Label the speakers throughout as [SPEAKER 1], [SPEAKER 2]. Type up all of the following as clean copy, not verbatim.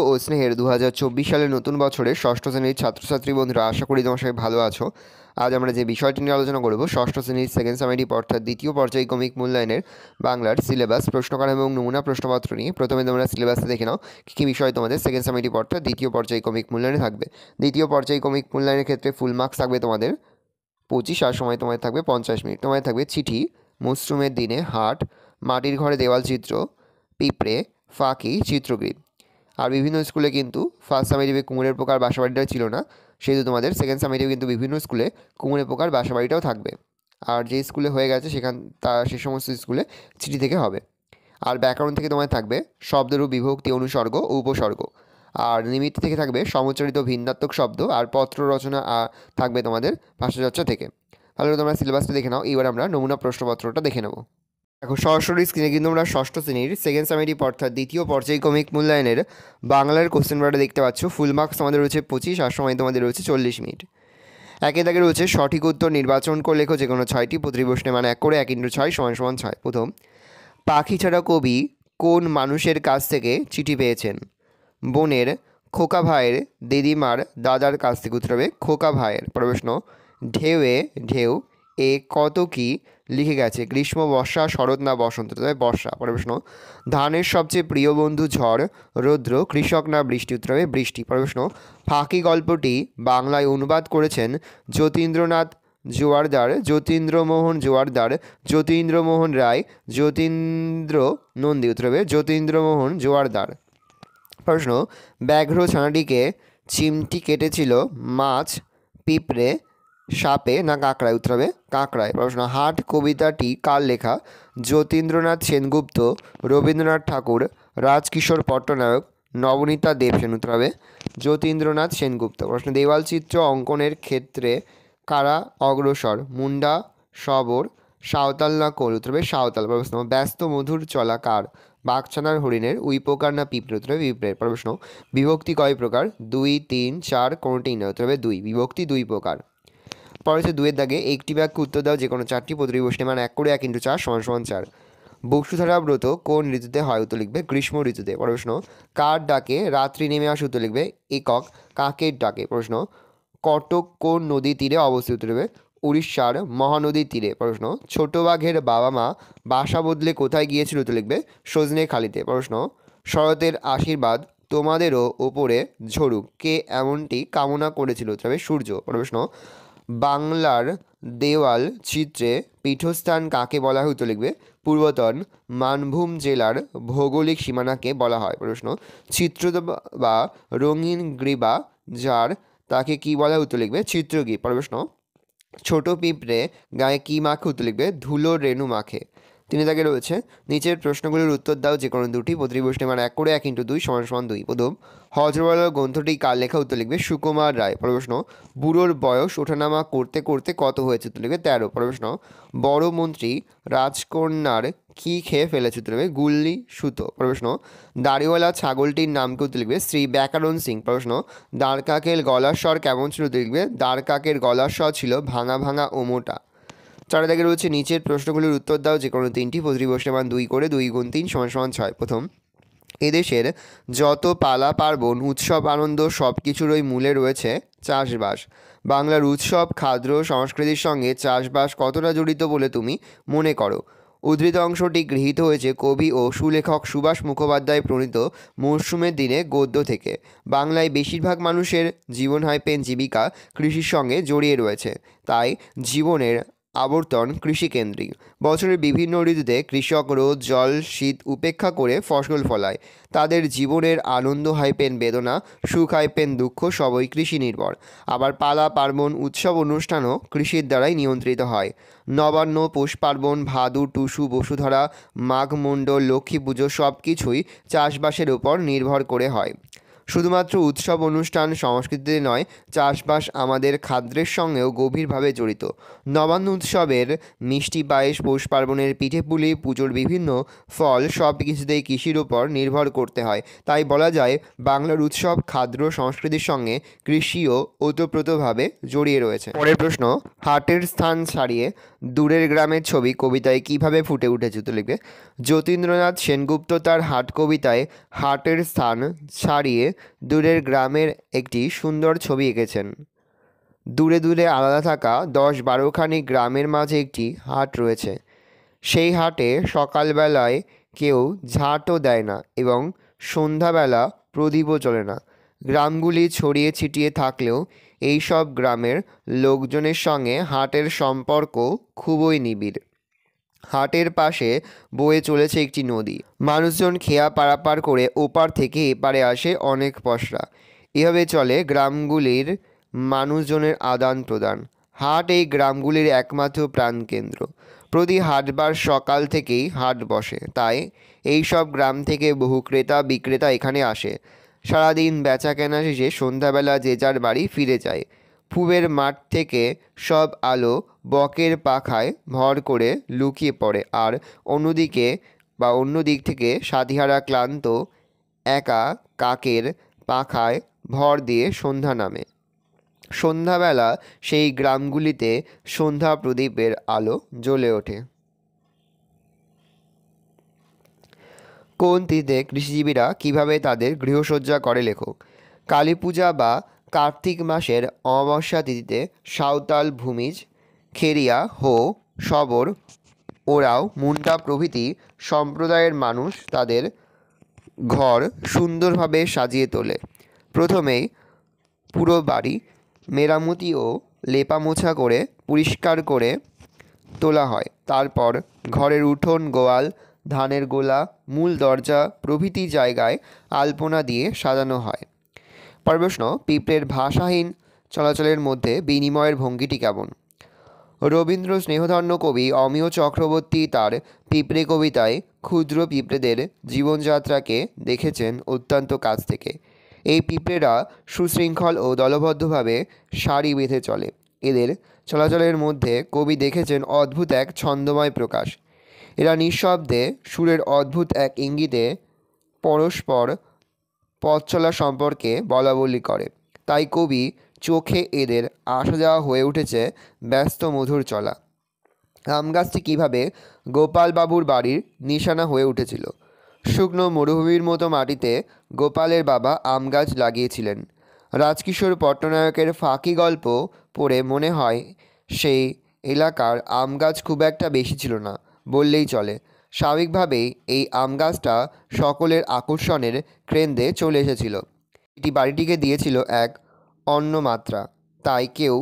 [SPEAKER 1] ও স্নেহের 2024 সালের নতুন বছরের ষষ্ঠ শ্রেণীর ছাত্রছাত্রী বন্ধুরা, আশা করি তোমার সবাই ভালো আছো। আজ আমরা যে বিষয়টি নিয়ে আলোচনা করব, ষষ্ঠ শ্রেণীর সেকেন্ড সামেটিভ অর্থাৎ দ্বিতীয় পর্যায়ক্রমিক মূল্যায়নের বাংলার সিলেবাস, প্রশ্নকাঠামো এবং নমুনা প্রশ্নপত্র নিয়ে। প্রথমে তোমরা সিলেবাসে দেখে নাও কী কী বিষয় তোমাদের সেকেন্ড সামেটিভ অর্থাৎ দ্বিতীয় পর্যায়ক্রমিক মূল্যায়নে থাকবে। দ্বিতীয় পর্যায়ক্রমিক মূল্যায়নের ক্ষেত্রে ফুল মার্কস থাকবে তোমাদের 25, আর সময় তোমাদের থাকবে 50 মিনিট। তোমাদের থাকবে চিঠি, মশরুমের দিনে হাট, মাটির ঘরে দেওয়াল চিত্র, পিঁপড়ে, ফাঁকি, চিত্রকৃত। আর বিভিন্ন স্কুলে কিন্তু ফার্স্ট সামেটিভে কুমোরের পোকার বাসাবাড়িটা ছিল না, সেহেতু তোমাদের সেকেন্ড সামেটিভে কিন্তু বিভিন্ন স্কুলে কুমোরের পোকার বাসাবাড়িটাও থাকবে। আর যে স্কুলে হয়ে গেছে সে সমস্ত স্কুলে চিঠি থেকে হবে। আর ব্যাকরণ থেকে তোমার থাকবে শব্দরূপ, বিভক্তি, অনুসর্গ ও উপসর্গ। আর নিমিত্ত থেকে থাকবে সমুচ্চারিত ভিন্নাত্মক শব্দ। আর পত্র রচনা থাকবে তোমাদের ভাষাচর্চা থেকে। ভালো করে তোমরা সিলেবাসটা দেখে নাও। এবার আমরা নমুনা প্রশ্নপত্রটা দেখে নেব। দেখো, সরাসরি স্ক্রিনে কিন্তু আমরা ষষ্ঠ শ্রেণীর সেকেন্ড সামেটিভ অর্থাৎ দ্বিতীয় পর্যায়ক্রমিক মূল্যায়নের বাংলার কোশ্চেন পেপারটা দেখতে পাচ্ছ। ফুল মার্কস তোমাদের রয়েছে 25, আর সময় তোমাদের রয়েছে 40 মিনিট। একে দাগে রয়েছে সঠিক উত্তর নির্বাচন করে লেখো যে কোনো 6টি। প্রতিটি প্রশ্নে মানে 1 করে 1 × 6 = 6। প্রথম, পাখি ছাড়া কবি কোন মানুষের কাছ থেকে চিঠি পেয়েছেন? বোনের, খোকা ভাইয়ের, দিদিমার, দাদার কাছ থেকে। উত্তর হবে খোকা ভাইয়ের। প্রশ্ন, ঢেউয়ে ঢেউ এ কত কি লিখে গেছে? গ্রীষ্ম, বর্ষা, শরৎ না বসন্ত? তবে বর্ষা। প্রশ্ন, ধানের সবচেয়ে প্রিয় বন্ধু ঝড়, রৌদ্র, কৃষক না বৃষ্টি? উত্তর হবে বৃষ্টি। প্রশ্ন, ফাঁকি গল্পটি বাংলায় অনুবাদ করেছেন যতীন্দ্রনাথ জোয়ারদার, যতীন্দ্রমোহন জোয়ারদার, যতীন্দ্রমোহন রায়, যতীন্দ্র নন্দী? উত্তর হবে যতীন্দ্রমোহন জোয়ারদার। প্রশ্ন, ব্যাঘ্র ছানাটিকে চিমটি কেটেছিল মাছ, পিঁপড়ে, সাপে না কাঁকড়ায়? উত্তর হবে কাঁকড়ায়। প্রশ্ন, হাট কবিতাটি কার লেখা? যতীন্দ্রনাথ সেনগুপ্ত, রবীন্দ্রনাথ ঠাকুর, রাজকিশোর পট্টনায়ক, নবনীতা দেবসেন? উত্তর হবে যতীন্দ্রনাথ সেনগুপ্ত। প্রশ্ন, দেওয়াল চিত্র অঙ্কনের ক্ষেত্রে কারা অগ্রসর? মুন্ডা, শবর, সাঁওতাল না কোল? উত্তর হবে সাঁওতাল। প্রশ্ন, ব্যস্ত মধুর চলা কার? বাঘছানার, হরিণের, উইপোকার না পিঁপড়ে? উত্তর হবে পিঁপড়ের। প্রশ্ন, বিভক্তি কয় প্রকার? 2, 3, 4 কোনোটিই নয়? উত্তর হবে 2। বিভক্তি 2 প্রকার। পরে হচ্ছে 2-এর দাগে একটি বাক্যে উত্তর দাও যে কোনো 4টি। প্রতিটি প্রশ্নে মানে 1 করে 1 × 4 = 4। বসুধারা ব্রত কোন ঋতুতে হয়? উত্তর লিখবে গ্রীষ্ম ঋতুতে। প্রশ্ন, কার ডাকে রাত্রি নেমে আসে? উত্তর লিখবে একক, কাকের ডাকে। প্রশ্ন, কটক কোন নদীর তীরে অবস্থিত? উত্তর হবে উড়িষ্যার মহানদীর তীরে। প্রশ্ন, ছোট বাঘের বাবা মা বাসা বদলে কোথায় গিয়েছিল? উত্তর লিখবে সজনেখালিতে। প্রশ্ন, শরতের আশীর্বাদ তোমাদেরও ওপরে ঝরুক কে এমনটি কামনা করেছিল? উত্তর হবে সূর্য। প্রশ্ন, বাংলার দেওয়াল চিত্রে পীঠস্থান কাকে বলা হয়? উত্তর লিখবে পূর্বতন মানভূম জেলার ভৌগোলিক সীমানাকে বলা হয়। প্রশ্ন, চিত্র বা রঙিন গ্রীবা যার তাকে কি বলা হয়? উত্তর লিখবে চিত্রগ্রীব। প্রশ্ন, ছোট পিঁপড়ে গায়ে কি মাখে? উত্তর লিখবে ধুলোর রেণু মাখে। 3 দাগে রয়েছে নিচের প্রশ্নগুলির উত্তর দাও যে কোনো 2টি। প্রতিটি প্রশ্নে মানে 1 করে 1 × 2 = 2। প্রথম, হজরওয়ালা গ্রন্থটি কার লেখা? উত্তর লিখবে সুকুমার রায়। প্রশ্ন, বুড়োর বয়স ওঠানামা করতে করতে কত হয়েছে? উত্তর লিখবে 13। প্রশ্ন, বড় মন্ত্রী রাজকন্যার কি খেয়ে ফেলেছে? উত্তর লিখবে গুল্লি সুতো। প্রশ্ন, দাড়িওয়ালা ছাগলটির নাম কি? উত্তর লিখবে শ্রী ব্যাকরণ সিং। প্রশ্ন, দাঁড় কাকের গলার স্বর কেমন ছিল? উত্তর লিখবে দাঁড় কাকের গলার স্বর ছিল ভাঙা ভাঙা ও মোটা। 4 দাগে রয়েছে নিচের প্রশ্নগুলির উত্তর দাও যে কোনো 3টি। প্রতিটি প্রশ্নের মান 2 করে 2 × 3 = 6। প্রথম, এদেশের যত পালা পার্বণ উৎসব আনন্দ সব কিছুরই মূলে রয়েছে চাষবাস। বাংলার উৎসব খাদ্য সংস্কৃতির সঙ্গে চাষবাস কতটা জড়িত বলে তুমি মনে করো? উদ্ধৃত অংশটি গৃহীত হয়েছে কবি ও সুলেখক সুভাষ মুখোপাধ্যায় প্রণীত মরশুমের দিনে গদ্য থেকে। বাংলায় বেশিরভাগ মানুষের জীবন জীবিকা কৃষির সঙ্গে জড়িয়ে রয়েছে, তাই জীবনের আবর্তন কৃষিকেন্দ্রিক। বছরের বিভিন্ন ঋতুতে কৃষক রোদ জল শীত উপেক্ষা করে ফসল ফলায়। তাদের জীবনের আনন্দ বেদনা, সুখ দুঃখ সবই কৃষি নির্ভর। আবার পালা পার্বণ উৎসব অনুষ্ঠানও কৃষির দ্বারাই নিয়ন্ত্রিত হয়। নবান্ন, পৌষ পার্বণ, ভাদু, টুসু, বসুধরা, মাঘ মণ্ডল, লক্ষ্মী পুজো সব কিছুই চাষবাসের উপর নির্ভর করে হয়। শুধুমাত্র উৎসব অনুষ্ঠান সংস্কৃতিতে নয়, চাষবাস আমাদের খাদ্যের সঙ্গেও গভীরভাবে জড়িত। নবান্ন উৎসবের মিষ্টি পায়েস, পৌষ পার্বণের পিঠেপুলি, পুজোর বিভিন্ন ফল সব কিছুতেই কৃষির উপর নির্ভর করতে হয়। তাই বলা যায় বাংলার উৎসব খাদ্য সংস্কৃতির সঙ্গে কৃষিও ওতপ্রোতভাবে জড়িয়ে রয়েছে। পরের প্রশ্ন, হাটের স্থান ছাড়িয়ে দূরের গ্রামের ছবি কবিতায় কিভাবে ফুটে উঠেছে? উত্তর লিখবে যতীন্দ্রনাথ সেনগুপ্ত তার হাট কবিতায় হাটের স্থান ছাড়িয়ে দূরের গ্রামের একটি সুন্দর ছবি এঁকেছেন। দূরে দূরে আলাদা থাকা 10-12খানি গ্রামের মাঝে একটি হাট রয়েছে। সেই হাটে সকালবেলায় কেউ ঝাঁটও দেয় না এবং সন্ধ্যাবেলা প্রদীপও জ্বলে না। গ্রামগুলি ছড়িয়ে ছিটিয়ে থাকলেও এই সব গ্রামের লোকজনের সঙ্গে হাটের সম্পর্ক খুবই নিবিড়। হাটের পাশে বয়ে চলেছে একটি নদী। মানুষজন খেয়া পারাপার করে ওপার থেকে এপারে আসে অনেক পসরা। এভাবে চলে গ্রামগুলির মানুষজনের আদান প্রদান। হাট এই গ্রামগুলির একমাত্র প্রাণকেন্দ্র। প্রতি হাটবার সকাল থেকেই হাট বসে, তাই এই সব গ্রাম থেকে বহু ক্রেতা বিক্রেতা এখানে আসে। সারাদিন বেচা কেনা শেষে সন্ধ্যাবেলা যে যার বাড়ি ফিরে যায়। পুবের মাঠ থেকে সব আলো বকের পাখায় ভর করে লুকিয়ে পড়ে, আর অন্য দিক থেকে সাথীহারা ক্লান্ত একা কাকের পাখায় ভর দিয়ে সন্ধ্যা নামে। সন্ধ্যাবেলা সেই গ্রামগুলিতে সন্ধ্যা প্রদীপের আলো জ্বলে ওঠে। কোন তিথিতে কৃষিজীবীরা কিভাবে তাদের গৃহসজ্জা করে লেখক। কালী পূজা বা কার্তিক মাসের অমাবস্যা তিথিতে সাঁওতাল, ভূমিজ, খেরিয়া, হো, শবর, ওরাও, মুন্ডা প্রভৃতি সম্প্রদায়ের মানুষ তাদের ঘর সুন্দরভাবে সাজিয়ে তোলে। প্রথমেই পুরো বাড়ি মেরামতি ও লেপামোছা করে পরিষ্কার করে তোলা হয়। তারপর ঘরের উঠোন, গোয়াল, ধানের গোলা, মূল দরজা প্রভৃতি জায়গায় আলপনা দিয়ে সাজানো হয়। প্রশ্ন: পিঁপড়ের ভাষাহীন চলাচলের মধ্যে বিনিময়ের ভঙ্গিটি কেমন? রবীন্দ্র স্নেহধন্য কবি অমিয় চক্রবর্তী তার পিঁপড়ে কবিতায় ক্ষুদ্র পিঁপড়েদের জীবনযাত্রাকে দেখেছেন অত্যন্ত কাছ থেকে। এই পিঁপড়েরা সুশৃঙ্খল ও দলবদ্ধভাবে সারি বেঁধে চলে। এদের চলাচলের মধ্যে কবি দেখেছেন অদ্ভুত এক ছন্দময় প্রকাশ। এরা নিঃশব্দে সুরের অদ্ভুত এক ইঙ্গিতে পরস্পর পথ চলা সম্পর্কে বলাবলি করে। তাই কবি চোখে এদের আসা যাওয়া হয়ে উঠেছে ব্যস্ত মধুর চলা। আম গাছটি কীভাবে গোপালবাবুর বাড়ির নিশানা হয়ে উঠেছিল? শুকনো মরুভূমির মতো মাটিতে গোপালের বাবা আম গাছ লাগিয়েছিলেন। রাজকিশোর পট্টনায়কের ফাঁকি গল্প পড়ে মনে হয় সেই এলাকার আম গাছ খুব একটা বেশি ছিল না বললেই চলে। স্বাভাবিকভাবেই এই আম গাছটা সকলের আকর্ষণের কেন্দ্রে চলে এসেছিল। এটি বাড়িটিকে দিয়েছিল এক অন্য মাত্রা। তাই কেউ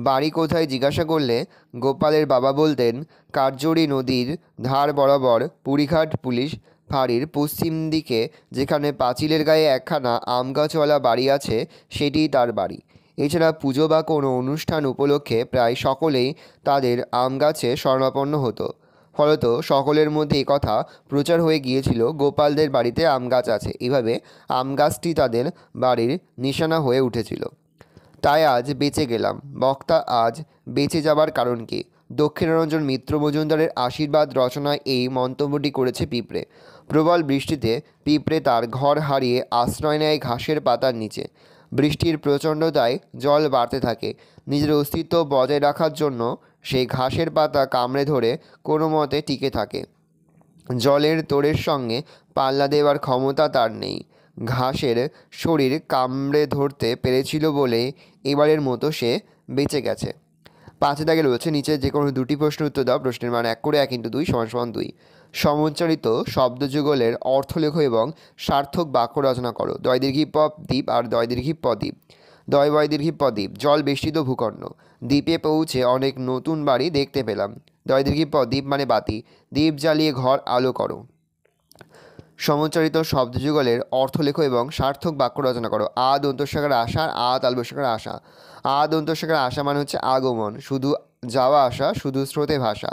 [SPEAKER 1] বাড়ি কোথায় জিজ্ঞাসা করলে গোপালের বাবা বলতেন, কার্জরি নদীর ধার বরাবর পুরীঘাট পুলিশ ফাঁড়ির পশ্চিম দিকে যেখানে পাঁচিলের গায়ে একখানা আম গাছওয়ালা বাড়ি আছে সেটিই তার বাড়ি। এছাড়া পুজো বা কোনো অনুষ্ঠান উপলক্ষে প্রায় সকলেই তাদের আম গাছে শরণাপন্ন হতো। ফলত সকলের মধ্যে এই কথা প্রচার হয়ে গিয়েছিল গোপালদের বাড়িতে আম গাছ আছে। এভাবে আম গাছটি তাদের বাড়ির নিশানা হয়ে উঠেছিল। তাই আজ বেঁচে গেলাম। বক্তা আজ বেঁচে যাবার কারণ কি? দক্ষিণারঞ্জন মিত্র মজুমদারের আশীর্বাদ রচনায় এই মন্তব্যটি করেছে পিঁপড়ে। প্রবল বৃষ্টিতে পিঁপড়ে তার ঘর হারিয়ে আশ্রয় নেয় ঘাসের পাতার নিচে। বৃষ্টির প্রচণ্ডতায় জল বাড়তে থাকে। নিজের অস্তিত্ব বজায় রাখার জন্য সেই ঘাসের পাতা কামড়ে ধরে কোনো মতে টিকে থাকে। জলের তোড়ের সঙ্গে পাল্লা দেওয়ার ক্ষমতা তার নেই। ঘাসের শরীর কামড়ে ধরতে পেরেছিল বলে এবারের মতো সে বেঁচে গেছে। 5 দাগে রয়েছে, নিচে যে কোনো দুটি প্রশ্নের উত্তর দাও। প্রশ্নের মান 1 করে 1 × 2 = 2। সমুচ্চারিত শব্দযুগলের অর্থ লেখো এবং সার্থক বাক্য রচনা করো। দয় দীর্ঘী প দ্বীপ আর দয় দীর্ঘী প দ্বীপ। দয় বয় দীর্ঘী প দ্বীপ। জল বেষ্টিত ভূখণ্ড। দ্বীপে পৌঁছে অনেক নতুন বাড়ি দেখতে পেলাম। দয় দীর্ঘী প দ্বীপ মানে বাতি। দ্বীপ জ্বালিয়ে ঘর আলো করো। সমুচ্চারিত শব্দযুগলের অর্থ লেখো এবং সার্থক বাক্য রচনা করো। আ দন্তস্বরে আশা, আ তালবস্যকার আশা। আ দন্তস্বরে আশা মানে হচ্ছে আগমন, শুধু যাওয়া আসা, শুধু স্রোতে ভাসা।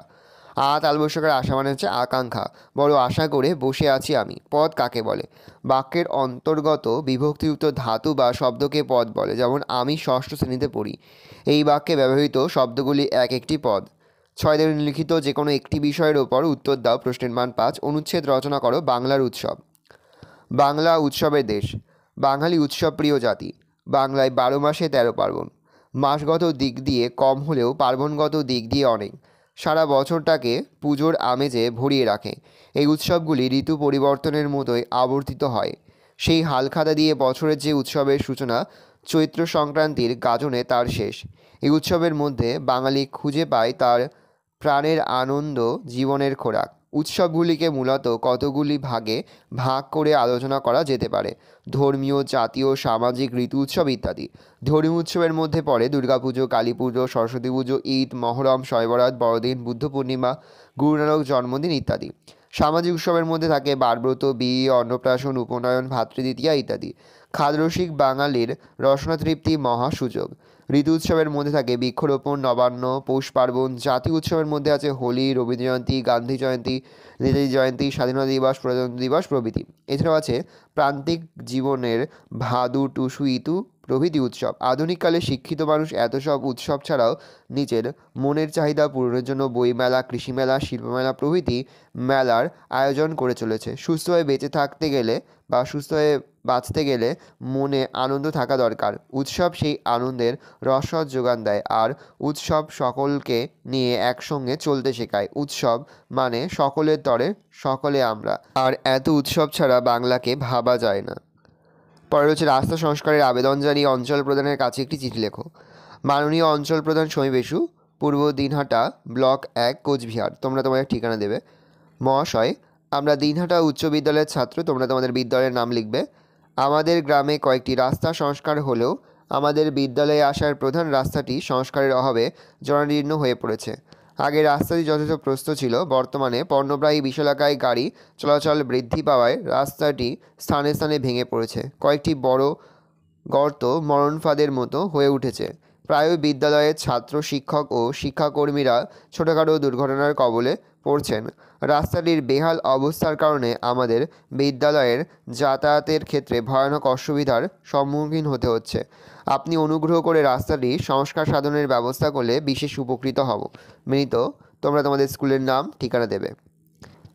[SPEAKER 1] আ তালবস্যকার আশা মানে হচ্ছে আকাঙ্ক্ষা, বড় আশা করে বসে আছি আমি। পদ কাকে বলে? বাক্যের অন্তর্গত বিভক্তিযুক্ত ধাতু বা শব্দকে পদ বলে। যেমন আমি ষষ্ঠ শ্রেণীতে পড়ি। এই বাক্যে ব্যবহৃত শব্দগুলি এক একটি পদ। 6 দাগে লিখিত যে কোনো একটি বিষয়ের ওপর উত্তর দাও। প্রশ্নের মান 5। অনুচ্ছেদ রচনা করো। বাংলার উৎসব। বাংলা উৎসবের দেশ। বাঙালি উৎসবপ্রিয় জাতি। বাংলায় 12 মাসে 13 পার্বণ। মাসগত দিক দিয়ে কম হলেও পার্বণগত দিক দিয়ে অনেক। সারা বছরটাকে পুজোর আমেজে ভরিয়ে রাখে। এই উৎসবগুলি ঋতু পরিবর্তনের মতোই আবর্তিত হয়। সেই হালখাতা দিয়ে বছরের যে উৎসবের সূচনা চৈত্র সংক্রান্তির গাজনে তার শেষ। এই উৎসবের মধ্যে বাঙালি খুঁজে পায় তার প্রাণের আনন্দ, জীবনের খোরাক। উৎসবগুলিকে মূলত কতগুলি ভাগে ভাগ করে আলোচনা করা যেতে পারে: ধর্মীয়, জাতীয়, সামাজিক, ঋতু উৎসব ইত্যাদি। ধর্মীয় উৎসবের মধ্যে পড়ে দুর্গাপুজো, কালী পুজো, সরস্বতী পুজো, ঈদ, মহরম, শবে বরাত, বড়দিন, বুদ্ধ পূর্ণিমা, গুরু নানক জন্মদিন ইত্যাদি। সামাজিক উৎসবের মধ্যে থাকে বারব্রত, বিয়ে, অন্নপ্রাশন, উপনয়ন, ভাতৃদ্বিতীয়া ইত্যাদি। খাদ্যরসিক বাঙালির রসনা তৃপ্তি মহা সুযোগ। ঋতু উৎসবের মধ্যে থাকে বৃক্ষরোপণ, নবান্ন, পৌষ পার্বণ। জাতীয় উৎসবের মধ্যে আছে হোলি, রবীন্দ্র জয়ন্তী, গান্ধী জয়ন্তী, নেতাজি জয়ন্তী, স্বাধীনতা দিবস, প্রজাতন্ত্র দিবস প্রভৃতি। এছাড়াও আছে প্রান্তিক জীবনের ভাদু, টুসু, ইতু প্রভৃতি উৎসব। আধুনিককালে শিক্ষিত মানুষ এত সব উৎসব ছাড়াও নিজের মনের চাহিদা পূরণের জন্য বইমেলা, কৃষিমেলা, শিল্পমেলা প্রভৃতি মেলার আয়োজন করে চলেছে। সুস্থ হয়ে বেঁচে থাকতে গেলে বা সুস্থ হয়ে বাঁচতে গেলে মনে আনন্দ থাকা দরকার। উৎসব সেই আনন্দের রসদ যোগান দেয় আর উৎসব সকলকে নিয়ে একসঙ্গে চলতে শেখায়। উৎসব মানে সকলের তরে সকলে আমরা, আর এত উৎসব ছাড়া বাংলাকে ভাবা যায় না। পরে রয়েছে রাস্তা সংস্কারের আবেদন জানিয়ে অঞ্চল প্রধানের কাছে একটি চিঠি লেখো। মাননীয় অঞ্চল প্রধান সমী বেশু, পূর্ব দিনহাটা, ব্লক 1, কোচবিহার। তোমরা তোমাদের ঠিকানা দেবে। মহাশয়, আমরা দিনহাটা উচ্চ বিদ্যালয়ের ছাত্র। তোমরা তোমাদের বিদ্যালয়ের নাম লিখবে। আমাদের গ্রামে কয়েকটি রাস্তা সংস্কার হলেও আমাদের বিদ্যালয়ে আসার প্রধান রাস্তাটি সংস্কারের অভাবে জরাজীর্ণ হয়ে পড়েছে। আগে রাস্তাটি যথেষ্ট প্রস্থ ছিল, বর্তমানে পণ্যবাহী বিশালাকায় গাড়ি চলাচল বৃদ্ধি পাওয়ায় রাস্তাটি স্থানে স্থানে ভেঙে পড়েছে। কয়েকটি বড় গর্ত মরণফাঁদের মতো হয়ে উঠেছে। প্রায়ই বিদ্যালয়ের ছাত্র, শিক্ষক ও শিক্ষাকর্মীরা ছোটোখাটো দুর্ঘটনার কবলে পড়ছেন। রাস্তাটির বেহাল অবস্থার কারণে আমাদের বিদ্যালয়ের যাতায়াতের ক্ষেত্রে ভয়ানক অসুবিধার সম্মুখীন হতে হচ্ছে। আপনি অনুগ্রহ করে রাস্তাটি সংস্কার সাধনের ব্যবস্থা করলে বিশেষ উপকৃত হব। মিনিত। তোমরা তোমাদের স্কুলের নাম, ঠিকানা দেবে।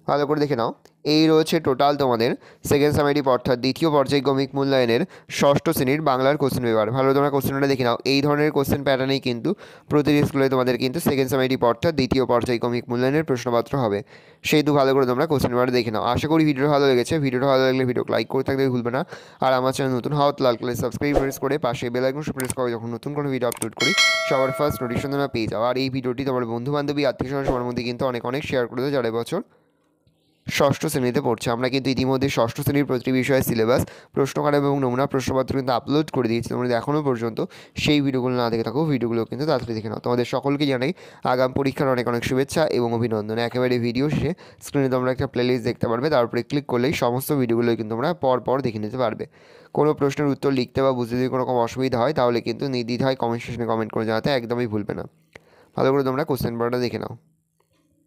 [SPEAKER 1] ভালো করে দেখে নাও। এই রয়েছে টোটাল তোমাদের সেকেন্ড সামেটিভ অর্থাৎ দ্বিতীয় পর্যায়ক্রমিক মূল্যায়নের ষষ্ঠ শ্রেণীর বাংলার কোশ্চেন পেপার। ভালো তোমরা কোশ্চেনটা দেখে নাও। এই ধরনের কোশ্চেন প্যাটার্নেই কিন্তু প্রতিটি স্কুলে তোমাদের কিন্তু সেকেন্ড সামেটিভ অর্থাৎ দ্বিতীয় পর্যায়ক্রমিক মূল্যায়নের প্রশ্নপত্র হবে। সেহেতু ভালো করে তোমরা কোশ্চেন পেপারটা দেখে নাও। আশা করি ভিডিও ভালো লেগেছে। ভিডিওটা ভালো লাগলে ভিডিওকে লাইক করে থাকতে ভুলবে না। আর আমার চ্যানেল নতুন হওয়া লাল কালার সাবস্ক্রাইব প্রেস করে পাশে বেল আইকন প্রেস করে যখন নতুন কোনো ভিডিও আপলোড করি সবার ফার্স্ট নোটিফিকেশন তোমরা পেয়ে যাও। আর এই ভিডিওটি তোমার বন্ধু বান্ধবী, আত্মীয় স্বজন সবার মধ্যে কিন্তু অনেক অনেক শেয়ার করে দেয় যারা এবছর ষষ্ঠ শ্রেণীতে পড়ছে। আমরা কিন্তু ইতিমধ্যে ষষ্ঠ শ্রেণীর প্রতিটি বিষয়ের সিলেবাস, প্রশ্নকাঠামো এবং নমুনা প্রশ্নপত্র কিন্তু আপলোড করে দিয়েছি। তোমরা এখনও পর্যন্ত সেই ভিডিওগুলো না দেখে থাকো, ভিডিওগুলো কিন্তু তাড়াতাড়ি দেখে নাও। তোমাদের সকলকে জানাই আগাম পরীক্ষার অনেক অনেক শুভেচ্ছা এবং অভিনন্দন। একেবারে ভিডিও শেষে স্ক্রিনে তোমরা একটা প্লেলিস্ট দেখতে পারবে, তারপরে ক্লিক করলেই সমস্ত ভিডিওগুলো কিন্তু তোমরা পর দেখে নিতে পারবে। কোনো প্রশ্নের উত্তর লিখতে বা বুঝতে যদি কোনো রকম অসুবিধা হয় তাহলে কিন্তু নির্দ্বিধায় কমেন্ট সেকশনে কমেন্ট করে জানাতে একদমই ভুলবে না। ভালো করে তোমরা কোশ্চেন পেপারটা দেখে নাও।